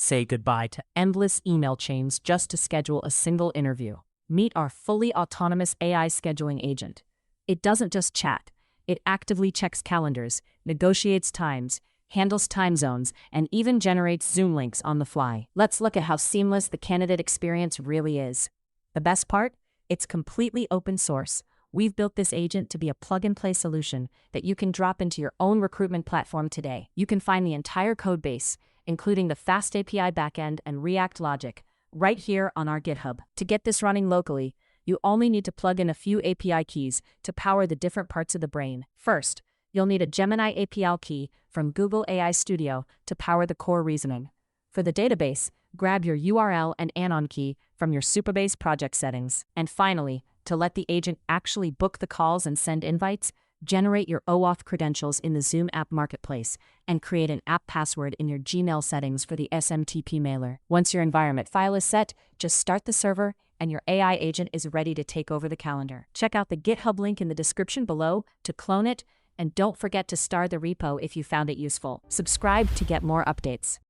Say goodbye to endless email chains just to schedule a single interview. Meet our fully autonomous AI scheduling agent. It doesn't just chat, it actively checks calendars, negotiates times, handles time zones, and even generates Zoom links on the fly. Let's look at how seamless the candidate experience really is. The best part? It's completely open source. We've built this agent to be a plug-and-play solution that you can drop into your own recruitment platform today. You can find the entire code base, including the FastAPI backend and React logic, right here on our GitHub. To get this running locally, you only need to plug in a few API keys to power the different parts of the brain. First, you'll need a Gemini API key from Google AI Studio to power the core reasoning. For the database, grab your URL and anon key from your Supabase project settings. And finally, to let the agent actually book the calls and send invites, generate your OAuth credentials in the Zoom app marketplace and create an app password in your Gmail settings for the SMTP mailer. Once your environment file is set, just start the server and your AI agent is ready to take over the calendar. Check out the GitHub link in the description below to clone it, and don't forget to star the repo if you found it useful. Subscribe to get more updates.